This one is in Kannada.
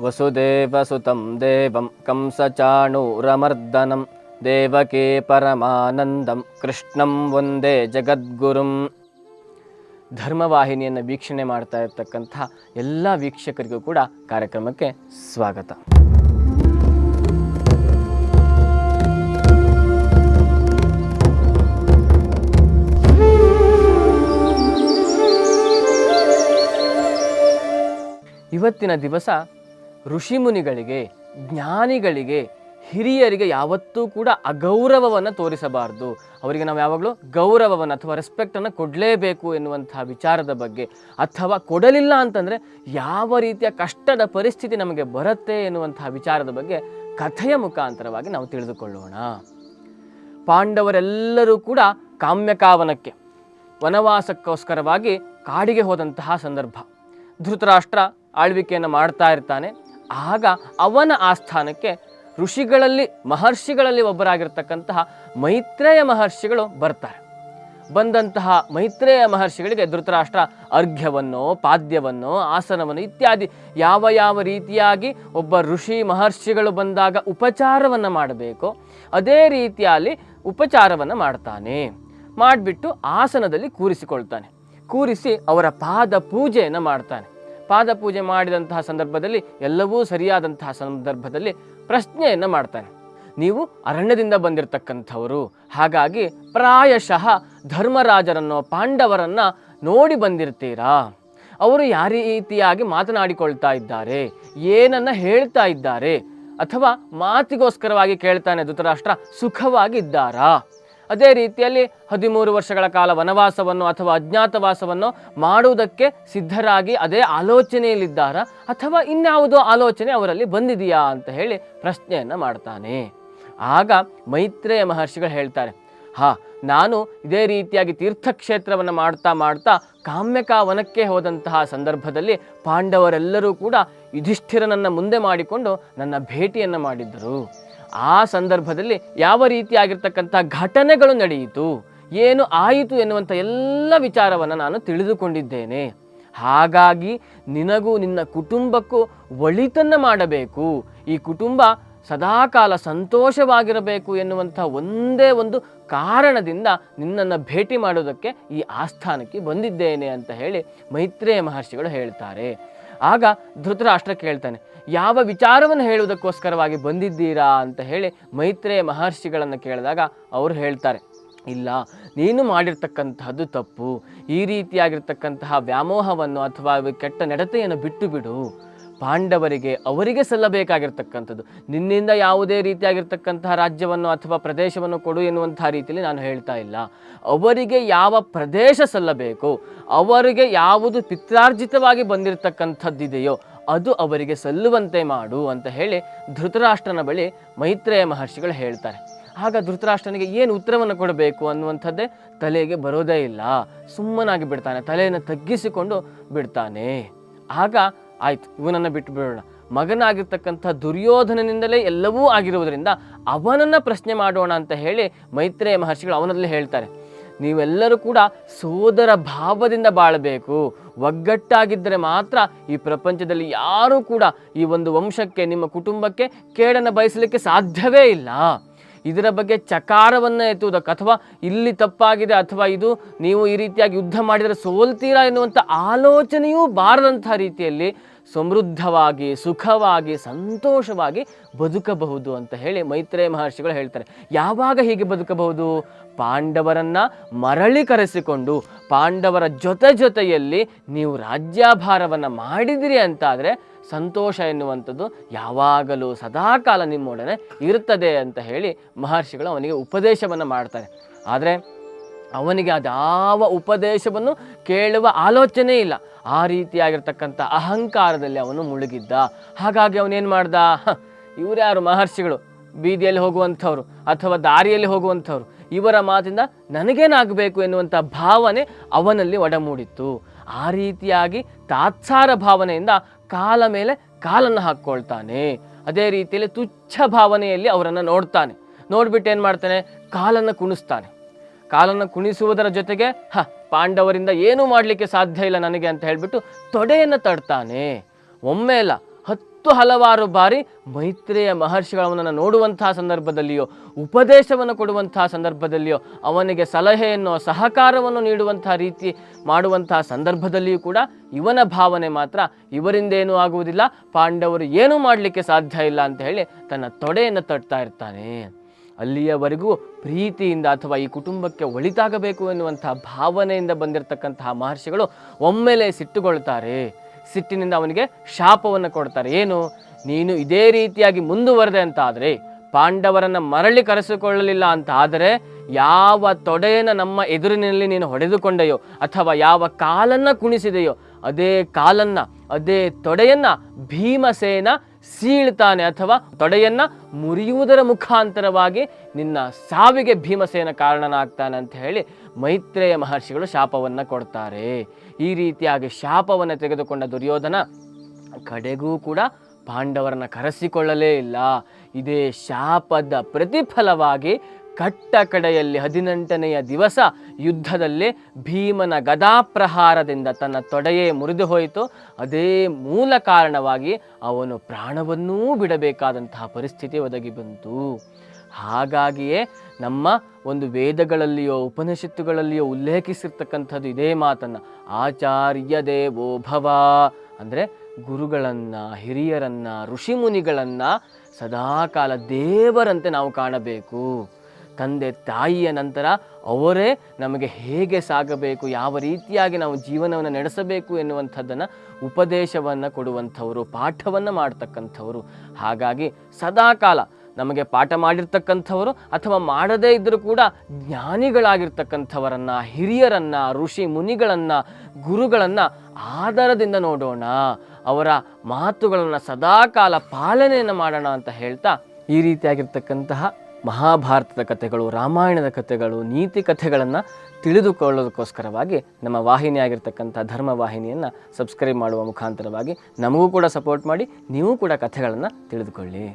ವಸುದೇವಸುತಂ ದೇವಂ ಕಂಸಚಾಣೂರಮರ್ದನಂ ದೇವಕೀ ಪರಮಾನಂದಂ ಕೃಷ್ಣಂ ವಂದೇ ಜಗದ್ಗುರುಂ. ಧರ್ಮವಾಹಿನಿಯನ್ನು ವೀಕ್ಷಣೆ ಮಾಡ್ತಾ ಇರ್ತಕ್ಕಂಥ ಎಲ್ಲ ವೀಕ್ಷಕರಿಗೂ ಕೂಡ ಕಾರ್ಯಕ್ರಮಕ್ಕೆ ಸ್ವಾಗತ. ಇವತ್ತಿನ ದಿವಸ ಋಷಿಮುನಿಗಳಿಗೆ, ಜ್ಞಾನಿಗಳಿಗೆ, ಹಿರಿಯರಿಗೆ ಯಾವತ್ತೂ ಕೂಡ ಅಗೌರವವನ್ನು ತೋರಿಸಬಾರ್ದು. ಅವರಿಗೆ ನಾವು ಯಾವಾಗಲೂ ಗೌರವವನ್ನು ಅಥವಾ ರೆಸ್ಪೆಕ್ಟನ್ನು ಕೊಡಲೇಬೇಕು ಎನ್ನುವಂತಹ ವಿಚಾರದ ಬಗ್ಗೆ, ಅಥವಾ ಕೊಡಲಿಲ್ಲ ಅಂತಂದರೆ ಯಾವ ರೀತಿಯ ಕಷ್ಟದ ಪರಿಸ್ಥಿತಿ ನಮಗೆ ಬರುತ್ತೆ ಎನ್ನುವಂತಹ ವಿಚಾರದ ಬಗ್ಗೆ ಕಥೆಯ ಮುಖಾಂತರವಾಗಿ ನಾವು ತಿಳಿದುಕೊಳ್ಳೋಣ. ಪಾಂಡವರೆಲ್ಲರೂ ಕೂಡ ಕಾಮ್ಯಕಾವನಕ್ಕೆ ವನವಾಸಕ್ಕೋಸ್ಕರವಾಗಿ ಕಾಡಿಗೆ ಹೋದಂತಹ ಸಂದರ್ಭ. ಧೃತರಾಷ್ಟ್ರ ಆಳ್ವಿಕೆಯನ್ನು ಮಾಡ್ತಾ ಇರ್ತಾನೆ. ಆಗ ಅವನ ಆಸ್ಥಾನಕ್ಕೆ ಋಷಿಗಳಲ್ಲಿ, ಮಹರ್ಷಿಗಳಲ್ಲಿ ಒಬ್ಬರಾಗಿರ್ತಕ್ಕಂತಹ ಮೈತ್ರೇಯ ಮಹರ್ಷಿಗಳು ಬರ್ತಾರೆ. ಬಂದಂತಹ ಮೈತ್ರೇಯ ಮಹರ್ಷಿಗಳಿಗೆ ಧೃತರಾಷ್ಟ್ರ ಅರ್ಘ್ಯವನ್ನೋ, ಪಾದ್ಯವನ್ನೋ, ಆಸನವನ್ನು ಇತ್ಯಾದಿ ಯಾವ ಯಾವ ರೀತಿಯಾಗಿ ಒಬ್ಬ ಋಷಿ ಮಹರ್ಷಿಗಳು ಬಂದಾಗ ಉಪಚಾರವನ್ನು ಮಾಡಬೇಕೋ ಅದೇ ರೀತಿಯಲ್ಲಿ ಉಪಚಾರವನ್ನು ಮಾಡ್ತಾನೆ. ಮಾಡಿಬಿಟ್ಟು ಆಸನದಲ್ಲಿ ಕೂರಿಸಿಕೊಳ್ತಾನೆ. ಕೂರಿಸಿ ಅವರ ಪಾದ ಪೂಜೆಯನ್ನು ಮಾಡ್ತಾನೆ. ಪಾದ ಪೂಜೆ ಮಾಡಿದಂತಹ ಸಂದರ್ಭದಲ್ಲಿ, ಎಲ್ಲವೂ ಸರಿಯಾದಂತಹ ಸಂದರ್ಭದಲ್ಲಿ ಪ್ರಶ್ನೆಯನ್ನು ಮಾಡ್ತಾನೆ. ನೀವು ಅರಣ್ಯದಿಂದ ಬಂದಿರತಕ್ಕಂಥವರು, ಹಾಗಾಗಿ ಪ್ರಾಯಶಃ ಧರ್ಮರಾಜರನ್ನು, ಪಾಂಡವರನ್ನು ನೋಡಿ ಬಂದಿರ್ತೀರಾ. ಅವರು ಯಾವ ರೀತಿಯಾಗಿ ಮಾತನಾಡಿಕೊಳ್ತಾ ಇದ್ದಾರೆ, ಏನನ್ನ ಹೇಳ್ತಾ ಇದ್ದಾರೆ, ಅಥವಾ ಮಾತಿಗೋಸ್ಕರವಾಗಿ ಕೇಳ್ತಾನೆ ಧೃತರಾಷ್ಟ್ರ, ಸುಖವಾಗಿದ್ದಾರಾ? ಅದೇ ರೀತಿಯಲ್ಲಿ 13 ವರ್ಷಗಳ ಕಾಲ ವನವಾಸವನ್ನು ಅಥವಾ ಅಜ್ಞಾತವಾಸವನ್ನು ಮಾಡುವುದಕ್ಕೆ ಸಿದ್ಧರಾಗಿ ಅದೇ ಆಲೋಚನೆಯಲ್ಲಿದ್ದಾರಾ, ಅಥವಾ ಇನ್ಯಾವುದೋ ಆಲೋಚನೆ ಅವರಲ್ಲಿ ಬಂದಿದೆಯಾ ಅಂತ ಹೇಳಿ ಪ್ರಶ್ನೆಯನ್ನು ಮಾಡ್ತಾನೆ. ಆಗ ಮೈತ್ರೇಯ ಮಹರ್ಷಿಗಳು ಹೇಳ್ತಾರೆ, ನಾನು ಇದೇ ರೀತಿಯಾಗಿ ತೀರ್ಥಕ್ಷೇತ್ರವನ್ನು ಮಾಡ್ತಾ ಮಾಡ್ತಾ ಕಾಮ್ಯಕಾ ವನಕ್ಕೆ ಹೋದಂತಹ ಸಂದರ್ಭದಲ್ಲಿ ಪಾಂಡವರೆಲ್ಲರೂ ಕೂಡ ಯುಧಿಷ್ಠಿರನನ್ನು ಮುಂದೆ ಮಾಡಿಕೊಂಡು ನನ್ನ ಭೇಟಿಯನ್ನು ಮಾಡಿದ್ದರು. ಆ ಸಂದರ್ಭದಲ್ಲಿ ಯಾವ ರೀತಿಯಾಗಿರ್ತಕ್ಕಂಥ ಘಟನೆಗಳು ನಡೆಯಿತು, ಏನು ಆಯಿತು ಎನ್ನುವಂಥ ಎಲ್ಲ ವಿಚಾರವನ್ನು ನಾನು ತಿಳಿದುಕೊಂಡಿದ್ದೇನೆ. ಹಾಗಾಗಿ ನಿನಗೂ ನಿನ್ನ ಕುಟುಂಬಕ್ಕೂ ಒಳಿತನ್ನು ಮಾಡಬೇಕು, ಈ ಕುಟುಂಬ ಸದಾಕಾಲ ಸಂತೋಷವಾಗಿರಬೇಕು ಎನ್ನುವಂಥ ಒಂದೇ ಒಂದು ಕಾರಣದಿಂದ ನಿನ್ನನ್ನು ಭೇಟಿ ಮಾಡೋದಕ್ಕೆ ಈ ಆಸ್ಥಾನಕ್ಕೆ ಬಂದಿದ್ದೇನೆ ಅಂತ ಹೇಳಿ ಮೈತ್ರೇಯ ಮಹರ್ಷಿಗಳು ಹೇಳ್ತಾರೆ. ಆಗ ಧೃತರಾಷ್ಟ್ರ ಕೇಳ್ತಾನೆ, ಯಾವ ವಿಚಾರವನ್ನು ಹೇಳುವುದಕ್ಕೋಸ್ಕರವಾಗಿ ಬಂದಿದ್ದೀರಾ ಅಂತ ಹೇಳಿ ಮೈತ್ರೇಯ ಮಹರ್ಷಿಗಳನ್ನು ಕೇಳಿದಾಗ ಅವರು ಹೇಳ್ತಾರೆ, ಇಲ್ಲ, ನೀನು ಮಾಡಿರ್ತಕ್ಕಂತಹದ್ದು ತಪ್ಪು. ಈ ರೀತಿಯಾಗಿರ್ತಕ್ಕಂತಹ ವ್ಯಾಮೋಹವನ್ನು ಅಥವಾ ಕೆಟ್ಟ ನಡತೆಯನ್ನು ಬಿಟ್ಟು ಬಿಡು. ಪಾಂಡವರಿಗೆ, ಅವರಿಗೆ ಸಲ್ಲಬೇಕಾಗಿರ್ತಕ್ಕಂಥದ್ದು, ನಿನ್ನಿಂದ ಯಾವುದೇ ರೀತಿಯಾಗಿರ್ತಕ್ಕಂತಹ ರಾಜ್ಯವನ್ನು ಅಥವಾ ಪ್ರದೇಶವನ್ನು ಕೊಡು ಎನ್ನುವಂತಹ ರೀತಿಯಲ್ಲಿ ನಾನು ಹೇಳ್ತಾ ಇಲ್ಲ. ಅವರಿಗೆ ಯಾವ ಪ್ರದೇಶ ಸಲ್ಲಬೇಕು, ಅವರಿಗೆ ಯಾವುದು ಪಿತ್ರಾರ್ಜಿತವಾಗಿ ಬಂದಿರತಕ್ಕಂಥದ್ದಿದೆಯೋ ಅದು ಅವರಿಗೆ ಸಲ್ಲುವಂತೆ ಮಾಡು ಅಂತ ಹೇಳಿ ಧೃತರಾಷ್ಟ್ರನ ಬಳಿ ಮೈತ್ರೇಯ ಮಹರ್ಷಿಗಳು ಹೇಳ್ತಾರೆ. ಆಗ ಧೃತರಾಷ್ಟ್ರನಿಗೆ ಏನು ಉತ್ತರವನ್ನು ಕೊಡಬೇಕು ಅನ್ನುವಂಥದ್ದೇ ತಲೆಗೆ ಬರೋದೇ ಇಲ್ಲ. ಸುಮ್ಮನಾಗಿ ಬಿಡ್ತಾನೆ, ತಲೆಯನ್ನು ತಗ್ಗಿಸಿಕೊಂಡು ಬಿಡ್ತಾನೆ. ಆಗ ಆಯ್ತು, ಇವನನ್ನು ಬಿಟ್ಟು ಬಿಡೋಣ, ಮಗನಾಗಿರ್ತಕ್ಕಂಥ ದುರ್ಯೋಧನನಿಂದಲೇ ಎಲ್ಲವೂ ಆಗಿರುವುದರಿಂದ ಅವನನ್ನು ಪ್ರಶ್ನೆ ಮಾಡೋಣ ಅಂತ ಹೇಳಿ ಮೈತ್ರೇಯ ಮಹರ್ಷಿಗಳು ಅವನಲ್ಲಿ ಹೇಳ್ತಾರೆ, ನೀವೆಲ್ಲರೂ ಕೂಡ ಸೋದರ ಭಾವದಿಂದ ಬಾಳಬೇಕು. ಒಗ್ಗಟ್ಟಾಗಿದ್ದರೆ ಮಾತ್ರ ಈ ಪ್ರಪಂಚದಲ್ಲಿ ಯಾರೂ ಕೂಡ ಈ ಒಂದು ವಂಶಕ್ಕೆ, ನಿಮ್ಮ ಕುಟುಂಬಕ್ಕೆ ಕೇಡನ್ನು ಬಯಸಲಿಕ್ಕೆ ಸಾಧ್ಯವೇ ಇಲ್ಲ. ಇದರ ಬಗ್ಗೆ ಚಕಾರವನ್ನು ಎತ್ತುವುದಕ್ಕೆ, ಅಥವಾ ಇಲ್ಲಿ ತಪ್ಪಾಗಿದೆ, ಅಥವಾ ಇದು ನೀವು ಈ ರೀತಿಯಾಗಿ ಯುದ್ಧ ಮಾಡಿದರೆ ಸೋಲ್ತೀರಾ ಎನ್ನುವಂಥ ಆಲೋಚನೆಯೂ ಬಾರದಂಥ ರೀತಿಯಲ್ಲಿ ಸಮೃದ್ಧವಾಗಿ, ಸುಖವಾಗಿ, ಸಂತೋಷವಾಗಿ ಬದುಕಬಹುದು ಅಂತ ಹೇಳಿ ಮೈತ್ರೇಯ ಮಹರ್ಷಿಗಳು ಹೇಳ್ತಾರೆ. ಯಾವಾಗ ಹೀಗೆ ಬದುಕಬಹುದು? ಪಾಂಡವರನ್ನು ಮರಳಿ ಕರೆಸಿಕೊಂಡು ಪಾಂಡವರ ಜೊತೆಯಲ್ಲಿ ನೀವು ರಾಜ್ಯಾಭಾರವನ್ನು ಮಾಡಿದಿರಿ ಅಂತಾದರೆ ಸಂತೋಷ ಎನ್ನುವಂಥದ್ದು ಯಾವಾಗಲೂ ಸದಾಕಾಲ ನಿಮ್ಮೊಡನೆ ಇರ್ತದೆ ಅಂತ ಹೇಳಿ ಮಹರ್ಷಿಗಳು ಅವನಿಗೆ ಉಪದೇಶವನ್ನು ಮಾಡ್ತಾರೆ. ಆದರೆ ಅವನಿಗೆ ಅದ್ಯಾವ ಉಪದೇಶವನ್ನು ಕೇಳುವ ಆಲೋಚನೆ ಇಲ್ಲ. ಆ ರೀತಿಯಾಗಿರ್ತಕ್ಕಂಥ ಅಹಂಕಾರದಲ್ಲಿ ಅವನು ಮುಳುಗಿದ್ದ. ಹಾಗಾಗಿ ಅವನೇನು ಮಾಡ್ದ, ಇವರು ಯಾರು ಮಹರ್ಷಿಗಳು, ಬೀದಿಯಲ್ಲಿ ಹೋಗುವಂಥವ್ರು ಅಥವಾ ದಾರಿಯಲ್ಲಿ ಹೋಗುವಂಥವ್ರು, ಇವರ ಮಾತಿಂದ ನನಗೇನಾಗಬೇಕು ಎನ್ನುವಂಥ ಭಾವನೆ ಅವನಲ್ಲಿ ಒಡಮೂಡಿತ್ತು. ಆ ರೀತಿಯಾಗಿ ತಾತ್ಸಾರ ಭಾವನೆಯಿಂದ ಕಾಲ ಮೇಲೆ ಕಾಲನ್ನು ಹಾಕ್ಕೊಳ್ತಾನೆ. ಅದೇ ರೀತಿಯಲ್ಲಿ ತುಚ್ಛ ಭಾವನೆಯಲ್ಲಿ ಅವರನ್ನು ನೋಡ್ತಾನೆ. ನೋಡ್ಬಿಟ್ಟು ಏನು ಮಾಡ್ತಾನೆ, ಕಾಲನ್ನು ಕುಣಿಸ್ತಾನೆ. ಕಾಲನ್ನು ಕುಣಿಸುವುದರ ಜೊತೆಗೆ ಪಾಂಡವರಿಂದ ಏನೂ ಮಾಡಲಿಕ್ಕೆ ಸಾಧ್ಯ ಇಲ್ಲ ನನಗೆ ಅಂತ ಹೇಳಿಬಿಟ್ಟು ತೊಡೆಯನ್ನು ತಡ್ತಾನೆ. ಒಮ್ಮೆ ಅಲ್ಲ, ಹಲವಾರು ಬಾರಿ ಮೈತ್ರೇಯ ಮಹರ್ಷಿಗಳನ್ನು ನೋಡುವಂತಹ ಸಂದರ್ಭದಲ್ಲಿಯೋ, ಉಪದೇಶವನ್ನು ಕೊಡುವಂತಹ ಸಂದರ್ಭದಲ್ಲಿಯೋ, ಅವನಿಗೆ ಸಲಹೆಯನ್ನು ಸಹಕಾರವನ್ನು ನೀಡುವಂತಹ ರೀತಿ ಮಾಡುವಂತಹ ಸಂದರ್ಭದಲ್ಲಿಯೂ ಕೂಡ ಇವನ ಭಾವನೆ ಮಾತ್ರ ಇವರಿಂದೇನೂ ಆಗುವುದಿಲ್ಲ, ಪಾಂಡವರು ಏನೂ ಮಾಡಲಿಕ್ಕೆ ಸಾಧ್ಯ ಇಲ್ಲ ಅಂತ ಹೇಳಿ ತನ್ನ ತೊಡೆಯನ್ನು ತಟ್ತಾ ಇರ್ತಾನೆ. ಅಲ್ಲಿಯವರೆಗೂ ಪ್ರೀತಿಯಿಂದ ಅಥವಾ ಈ ಕುಟುಂಬಕ್ಕೆ ಒಳಿತಾಗಬೇಕು ಎನ್ನುವಂತಹ ಭಾವನೆಯಿಂದ ಬಂದಿರತಕ್ಕಂತಹ ಮಹರ್ಷಿಗಳು ಒಮ್ಮೆಲೆ ಸಿಟ್ಟುಗೊಳ್ತಾರೆ. ಸಿಟ್ಟಿನಿಂದ ಅವನಿಗೆ ಶಾಪವನ್ನು ಕೊಡ್ತಾರೆ. ಏನು, ನೀನು ಇದೇ ರೀತಿಯಾಗಿ ಮುಂದುವರೆದೆ ಅಂತ ಆದರೆ, ಪಾಂಡವರನ್ನು ಮರಳಿ ಕರೆಸಿಕೊಳ್ಳಲಿಲ್ಲ ಅಂತ ಆದರೆ, ಯಾವ ತೊಡೆಯನ್ನು ನಮ್ಮ ಎದುರಿನಲ್ಲಿ ನೀನು ಹೊಡೆದುಕೊಂಡೆಯೋ ಅಥವಾ ಯಾವ ಕಾಲನ್ನು ಕುಣಿಸಿದೆಯೋ ಅದೇ ಕಾಲನ್ನು, ಅದೇ ತೊಡೆಯನ್ನು ಭೀಮಸೇನ ಸೀಳ್ತಾನೆ ಅಥವಾ ತೊಡೆಯನ್ನು ಮುರಿಯುವುದರ ಮುಖಾಂತರವಾಗಿ ನಿನ್ನ ಸಾವಿಗೆ ಭೀಮಸೇನ ಕಾರಣನಾಗ್ತಾನೆ ಅಂತ ಹೇಳಿ ಮೈತ್ರೇಯ ಮಹರ್ಷಿಗಳು ಶಾಪವನ್ನು ಕೊಡ್ತಾರೆ. ಈ ರೀತಿಯಾಗಿ ಶಾಪವನ್ನು ತೆಗೆದುಕೊಂಡ ದುರ್ಯೋಧನ ಕಡೆಗೂ ಕೂಡ ಪಾಂಡವರನ್ನು ಕರೆಸಿಕೊಳ್ಳಲೇ ಇಲ್ಲ. ಇದೇ ಶಾಪದ ಪ್ರತಿಫಲವಾಗಿ ಕಟ್ಟ ಕಡೆಯಲ್ಲಿ 18ನೆಯ ದಿವಸ ಯುದ್ಧದಲ್ಲಿ ಭೀಮನ ಗದಾಪ್ರಹಾರದಿಂದ ತನ್ನ ತೊಡೆಯೇ ಮುರಿದು ಹೋಯಿತು. ಅದೇ ಮೂಲ ಕಾರಣವಾಗಿ ಅವನು ಪ್ರಾಣವನ್ನೂ ಬಿಡಬೇಕಾದಂತಹ ಪರಿಸ್ಥಿತಿ ಒದಗಿ ಬಂತು. ಹಾಗಾಗಿಯೇ ನಮ್ಮ ಒಂದು ವೇದಗಳಲ್ಲಿಯೋ ಉಪನಿಷತ್ತುಗಳಲ್ಲಿಯೋ ಉಲ್ಲೇಖಿಸಿರ್ತಕ್ಕಂಥದ್ದು ಇದೇ ಮಾತನ್ನು, ಆಚಾರ್ಯ ದೇವೋ ಭವ ಅಂದರೆ ಗುರುಗಳನ್ನು, ಹಿರಿಯರನ್ನು, ಋಷಿಮುನಿಗಳನ್ನು ಸದಾಕಾಲ ದೇವರಂತೆ ನಾವು ಕಾಣಬೇಕು. ತಂದೆ ತಾಯಿಯ ನಂತರ ಅವರೇ ನಮಗೆ ಹೇಗೆ ಸಾಗಬೇಕು, ಯಾವ ರೀತಿಯಾಗಿ ನಾವು ಜೀವನವನ್ನು ನಡೆಸಬೇಕು ಎನ್ನುವಂಥದ್ದನ್ನು ಉಪದೇಶವನ್ನು ಕೊಡುವಂಥವರು, ಪಾಠವನ್ನು ಮಾಡ್ತಕ್ಕಂಥವರು. ಹಾಗಾಗಿ ಸದಾಕಾಲ ನಮಗೆ ಪಾಠ ಮಾಡಿರ್ತಕ್ಕಂಥವರು ಅಥವಾ ಮಾಡದೇ ಇದ್ದರೂ ಕೂಡ ಜ್ಞಾನಿಗಳಾಗಿರ್ತಕ್ಕಂಥವರನ್ನು, ಹಿರಿಯರನ್ನು, ಋಷಿ ಮುನಿಗಳನ್ನು, ಗುರುಗಳನ್ನು ಆದರದಿಂದ ನೋಡೋಣ, ಅವರ ಮಾತುಗಳನ್ನು ಸದಾಕಾಲ ಪಾಲನೆಯನ್ನು ಮಾಡೋಣ ಅಂತ ಹೇಳ್ತಾ, ಈ ರೀತಿಯಾಗಿರ್ತಕ್ಕಂತಹ ಮಹಾಭಾರತದ ಕಥೆಗಳು, ರಾಮಾಯಣದ ಕಥೆಗಳು, ನೀತಿ ಕಥೆಗಳನ್ನು ತಿಳಿದುಕೊಳ್ಳೋದಕ್ಕೋಸ್ಕರವಾಗಿ ನಮ್ಮ ವಾಹಿನಿಯಾಗಿರ್ತಕ್ಕಂಥ ಧರ್ಮ ವಾಹಿನಿಯನ್ನು ಸಬ್ಸ್ಕ್ರೈಬ್ ಮಾಡುವ ಮುಖಾಂತರವಾಗಿ ನಮಗೂ ಕೂಡ ಸಪೋರ್ಟ್ ಮಾಡಿ, ನೀವು ಕೂಡ ಕಥೆಗಳನ್ನು ತಿಳಿದುಕೊಳ್ಳಿ.